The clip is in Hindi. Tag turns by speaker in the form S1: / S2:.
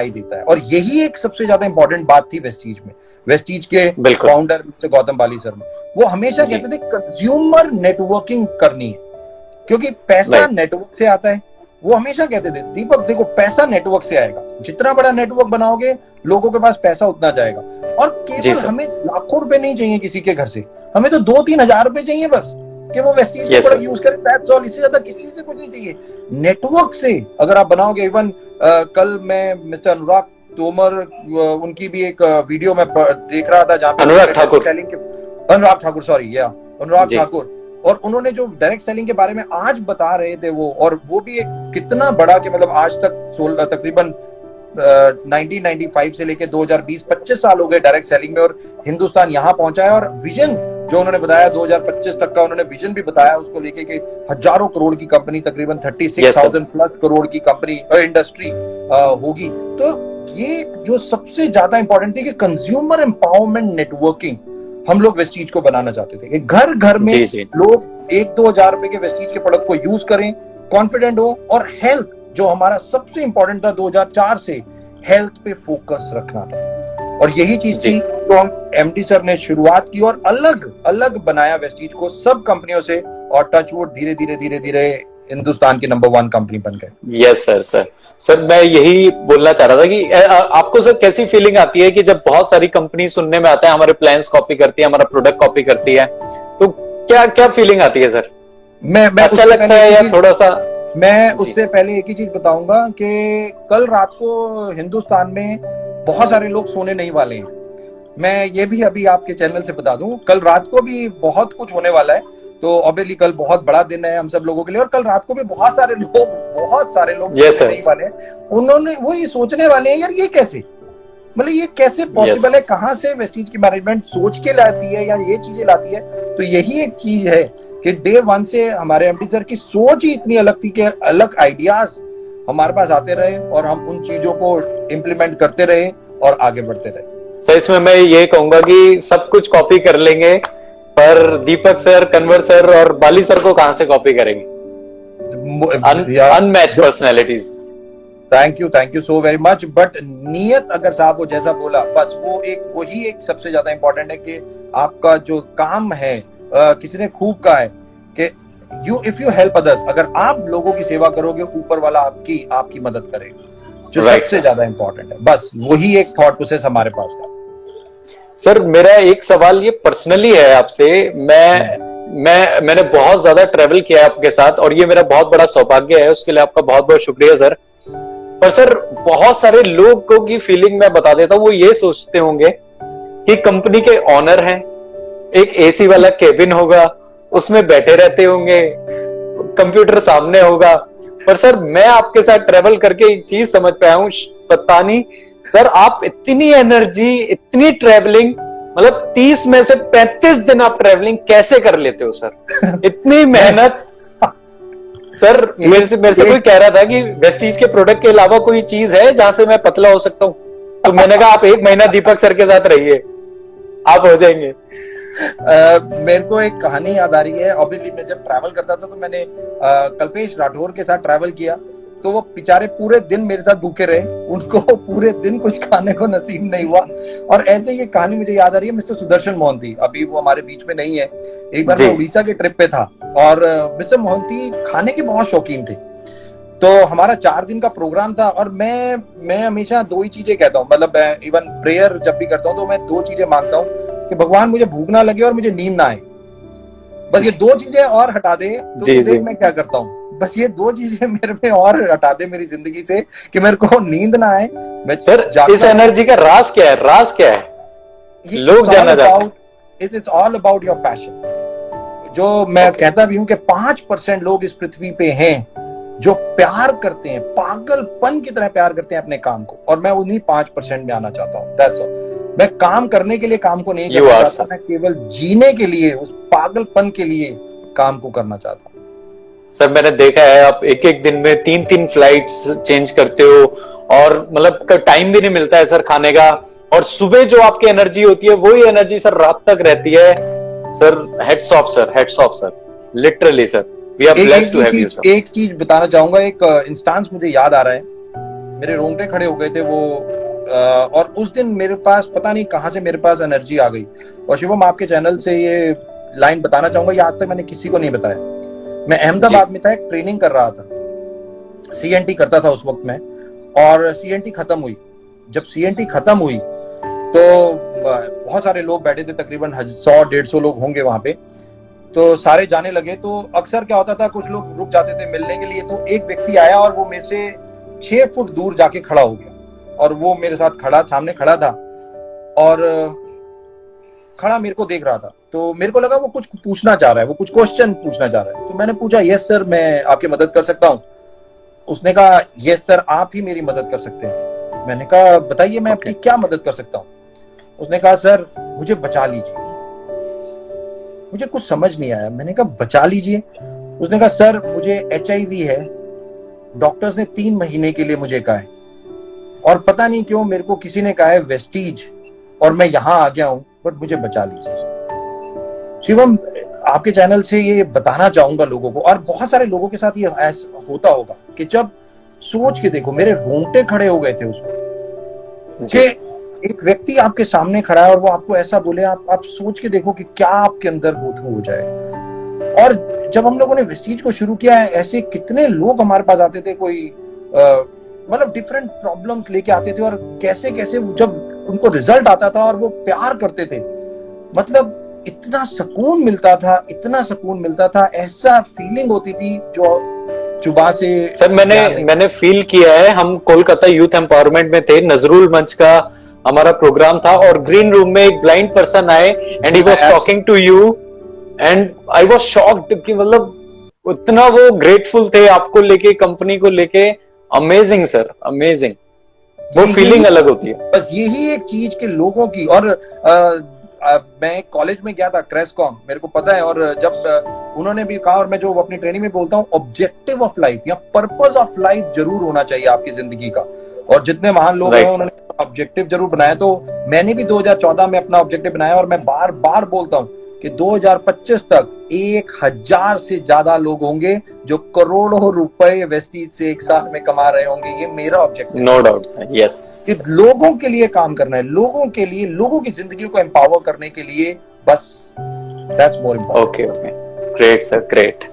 S1: देता है। और यही एक सबसे ज्यादा इंपॉर्टेंट बात थी वेस्टीज में, वेस्टीज के फाउंडर से गौतम बाली सर में, वो हमेशा कहते थे कंज्यूमर नेटवर्किंग करनी है, क्योंकि पैसा नेटवर्क से आता है। वो हमेशा कहते थे दीपक देखो पैसा नेटवर्क से आएगा, जितना बड़ा नेटवर्क बनाओगे लोगों के पास पैसा उतना जाएगा। और केवल हमें लाखों रुपए नहीं चाहिए किसी के घर से, हमें तो 2-3 हजार रुपए चाहिए बस, कि वो वेस्टीज को बड़ा यूज करे, दैट्स ऑल। इससे ज्यादा किसी से कुछ नहीं चाहिए। नेटवर्क से अगर आप बनाओगे, इवन कल मैं मिस्टर अनुराग तोमर, उनकी भी एक वीडियो में देख रहा था जहाँ पे अनुराग ठाकुर, और उन्होंने जो डायरेक्ट सेलिंग के बारे में आज बता रहे थे और वो भी एक कितना बड़ा, कि मतलब आज तक तकरीबन 1995 से लेके 2020 25 साल हो गए डायरेक्ट सेलिंग में, और हिंदुस्तान यहाँ पहुंचा है। और विजन जो उन्होंने बताया 2025 तक का, उन्होंने विजन भी बताया उसको लेके कि हजारों करोड़ की कंपनी, तकरीबन 36,000 प्लस करोड़ की कंपनी इंडस्ट्री होगी। तो ये जो सबसे ज्यादा इंपॉर्टेंट थी कि कंज्यूमर एम्पावरमेंट नेटवर्किंग हम लोग वेस्टीज को बनाना चाहते थे, कि घर घर में लोग 1-2 हजार रुपए के वेस्टीज के प्रोडक्ट को यूज करें, कॉन्फिडेंट हो, और हेल्थ जो हमारा सबसे इंपॉर्टेंट था 2004 से, हेल्थ पे फोकस रखना था। और यही चीज थी तो हम एमडी सर ने शुरुआत की और अलग अलग बनाया वेस्टीज को सब कंपनियों से, और टचवुड धीरे धीरे हिंदुस्तान की नंबर 1 कंपनी बन गए।
S2: यस सर मैं यही बोलना चाह रहा था कि आपको सर कैसी फीलिंग आती है कि जब बहुत सारी कंपनी सुनने में आता है हमारे प्लान्स कॉपी करती है, हमारा प्रोडक्ट कॉपी करती है, तो क्या फीलिंग आती है सर?
S1: मैं
S2: अच्छा लगता है या थोड़ा सा?
S1: मैं उससे पहले एक ही चीज बताऊंगा कि कल रात को हिंदुस्तान में बहुत सारे लोग सोने नहीं वाले हैं। मैं ये भी अभी आपके चैनल से बता दूं, कल रात को भी बहुत कुछ होने वाला है। तो ऑब्वियसली कल बहुत बड़ा दिन है हम सब लोगों के लिए, और कल रात को भी बहुत सारे लोग नहीं वाले हैं। उन्होंने वो ये सोचने वाले हैं, यार ये कैसे, मतलब ये कैसे पॉसिबल है, कहाँ से वेस्टीज की मैनेजमेंट सोच के लाती है या ये चीजें लाती है। तो यही एक चीज है कि डे 1 से हमारे एमडी सर की सोच ही इतनी अलग थी कि अलग आइडियाज हमारे पास आते रहे और हम उन चीजों को इम्प्लीमेंट करते रहे और आगे बढ़ते रहे।
S2: सर इसमें मैं ये कहूंगा कि सब कुछ कॉपी कर लेंगे, पर दीपक सर, कन्वर सर और बाली सर को कहां से कॉपी करेंगे? Unmatched personalities.
S1: Thank you so very much. But नियत अगर साहब वो जैसा बोला, बस वही एक सबसे ज्यादा इंपॉर्टेंट है कि आपका जो काम है, किसी ने खूब कहा है कि इफ यू हेल्प अदर्स, अगर आप लोगों की सेवा करोगे ऊपर वाला आपकी मदद करेगा, जो सबसे ज्यादा इंपॉर्टेंट है। बस वही एक थॉट प्रोसेस हमारे पास है।
S2: सर मेरा एक सवाल ये पर्सनली है आपसे, मैंने बहुत ज्यादा ट्रेवल किया है आपके साथ और ये मेरा बहुत बड़ा सौभाग्य है, उसके लिए आपका बहुत बहुत शुक्रिया सर। पर सर बहुत सारे लोगों की फीलिंग मैं बता देता हूँ, वो ये सोचते होंगे कि कंपनी के ऑनर हैं, एक एसी वाला केबिन होगा, उसमें बैठे रहते होंगे, कंप्यूटर सामने होगा। पर सर मैं आपके साथ ट्रेवल करके एक चीज समझ पाया हूँ, पता नहीं सर आप इतनी एनर्जी, इतनी ट्रेवलिंग, मतलब 30 में से 35 दिन आप ट्रेवलिंग कैसे कर लेते हो सर? इतनी मेहनत। सर मेरे से कोई कह रहा था कि वेस्टीज के प्रोडक्ट के अलावा कोई चीज है जहां से मैं पतला हो सकता हूं, तो मैंने कहा आप 1 महीना दीपक सर के साथ रहिए, आप हो जाएंगे।
S1: मेरे को एक कहानी याद आ रही है। ऑब्वियसली मैं जब ट्रैवल करता था तो मैंने कल्पेश राठौर के साथ ट्रैवल किया, तो वो बेचारे पूरे दिन मेरे साथ भूखे रहे, उनको पूरे दिन कुछ खाने को नसीब नहीं हुआ। और ऐसे ये कहानी मुझे याद आ रही है मिस्टर सुदर्शन मोहंती, अभी वो हमारे बीच में नहीं है। एक बार मैं उड़ीसा के ट्रिप पे था और मिस्टर मोहंती खाने के बहुत शौकीन थे, तो हमारा 4 दिन का प्रोग्राम था। और मैं हमेशा 2 ही चीजें कहता हूँ, मतलब इवन प्रेयर जब भी करता हूँ तो मैं 2 चीजें मांगता हूँ कि भगवान मुझे भूख ना लगे और मुझे नींद ना आए, बस ये 2 चीजें और हटा दे तो देख मैं क्या करता हूँ, बस ये 2 चीजें मेरे में और हटा दे मेरी जिंदगी से, कि मेरे को नींद ना आए।
S2: सर इस एनर्जी का राज क्या है? राज क्या है? लोग जानना चाहते हैं।
S1: It is all about your passion. जो मैं कहता भी हूँ कि 5% लोग इस पृथ्वी पे हैं जो प्यार करते हैं, पागलपन की तरह प्यार करते हैं अपने काम को, और मैं उन्हीं 5% में आना चाहता हूँ। That's all. मैं काम करने के लिए काम को नहीं करना चाहता, मैं केवल जीने के लिए, उस पागलपन के लिए काम को करना चाहता हूँ।
S2: सर मैंने देखा है आप एक दिन में 3 फ्लाइट्स चेंज करते हो, और मतलब टाइम भी नहीं मिलता है सर खाने का, और सुबह जो आपकी एनर्जी होती है वही एनर्जी सर रात तक रहती है। Sir heads off sir, heads off sir, literally sir. We are blessed to have you sir.
S1: एक चीज बताना चाहूंगा, एक इंस्टेंस मुझे याद आ रहा है, मेरे रोंगटे खड़े हो गए थे वो, और उस दिन मेरे पास पता नहीं कहां से मेरे पास एनर्जी आ गई। और शिवम, आपके चैनल से ये लाइन बताना चाहूंगा, ये आज तक मैंने किसी को नहीं बताया। मैं अहमदाबाद में था, एक ट्रेनिंग कर रहा था, CNT करता था उस वक्त में, और CNT खत्म हुई। जब CNT खत्म हुई तो बहुत सारे लोग बैठे थे, तकरीबन 100-150 लोग होंगे वहां पे। तो सारे जाने लगे, तो अक्सर क्या होता था, कुछ लोग रुक जाते थे मिलने के लिए। तो एक व्यक्ति आया और वो मेरे से 6 फुट दूर जाके खड़ा हो गया, और वो मेरे साथ खड़ा, सामने खड़ा था, और खड़ा मेरे को देख रहा था। तो मेरे को लगा वो कुछ पूछना चाह रहा है, वो कुछ क्वेश्चन पूछना चाह रहा है। तो मैंने पूछा, यस सर, मैं आपकी मदद कर सकता हूँ। उसने कहा, यस सर, आप ही मेरी मदद कर सकते हैं। मैंने कहा, बताइए मैं आपकी क्या मदद कर सकता हूँ। उसने कहा, सर मुझे बचा लीजिए। मुझे कुछ समझ नहीं आया। मैंने कहा, बचा लीजिए? उसने कहा, सर मुझे HIV है, डॉक्टर्स ने 3 महीने के लिए मुझे कहा है, और पता नहीं क्यों मेरे को किसी ने कहा है वेस्टीज, और मैं यहाँ आ गया हूँ, बट मुझे बचा लीजिए। शिवम, आपके चैनल से ये बताना चाहूंगा लोगों को, और बहुत सारे लोगों के साथ ये ऐसा होता होगा कि जब सोच के देखो, मेरे रोंगटे खड़े हो गए थे उस वक्त कि एक व्यक्ति आपके सामने खड़ा है और वो आपको ऐसा बोले। आप सोच के देखो कि क्या आपके अंदर गो थ्रू हो जाए। और जब हम लोगों ने वेस्टीज को शुरू किया है, ऐसे कितने लोग हमारे पास आते थे, कोई मतलब डिफरेंट प्रॉब्लम्स लेके आते थे, और कैसे कैसे जब उनको रिजल्ट आता था और वो प्यार करते थे, मतलब इतना सुकून मिलता था, इतना सुकून मिलता था, ऐसा फीलिंग होती थी जो जुबा से।
S2: सर मैंने फील किया है। हम कोलकाता यूथ एम्पावरमेंट में थे, नजरुल मंच का हमारा प्रोग्राम था, और ग्रीन रूम में एक ब्लाइंड पर्सन आए and he was talking to you, and I was shocked कि मतलब उतना वो ग्रेटफुल थे आपको लेके, कंपनी को लेके। Amazing sir, amazing. वो फीलिंग अलग होती है।
S1: बस यही एक चीज के लोगों की। और मैं कॉलेज में गया था, क्रेसकॉम, मेरे को पता है। और जब उन्होंने भी कहा, और मैं जो अपनी ट्रेनिंग में बोलता हूँ, ऑब्जेक्टिव ऑफ लाइफ या पर्पस ऑफ लाइफ जरूर होना चाहिए आपकी जिंदगी का। और जितने महान लोग हैं उन्होंने ऑब्जेक्टिव जरूर बनाया। तो मैंने भी 2014 में अपना ऑब्जेक्टिव बनाया, और मैं बार बार बोलता हूँ कि 2025 तक 1000 से ज्यादा लोग होंगे जो करोड़ों रुपए वेस्टीज से एक साल में कमा रहे होंगे। ये मेरा objective,
S2: no doubt sir, yes.
S1: लोगों के लिए काम करना है, लोगों के लिए, लोगों की जिंदगी को एम्पावर करने के लिए, बस that's more important.
S2: Okay, great sir, great.